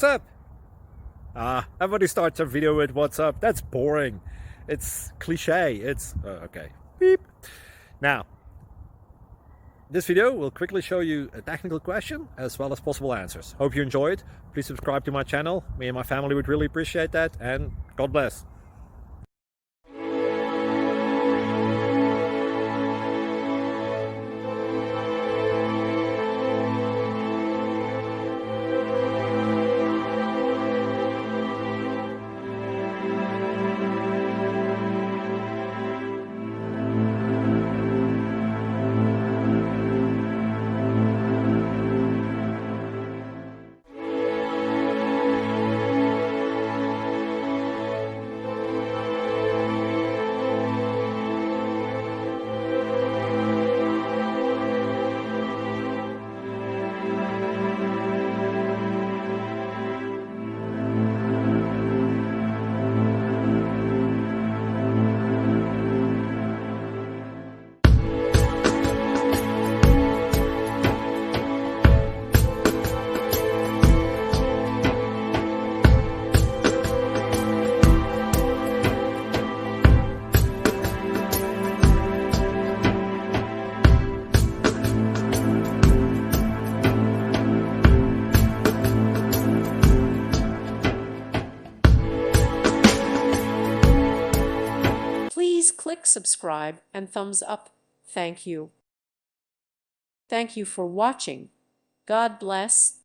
What's up? Everybody starts a video with what's up. That's boring. It's cliche. It's okay. Beep. Now, this video will quickly show you a technical question as well as possible answers. Hope you enjoy it. Please subscribe to my channel. Me and my family would really appreciate that, and God bless. Please click subscribe and thumbs up. Thank you. Thank you for watching. God bless.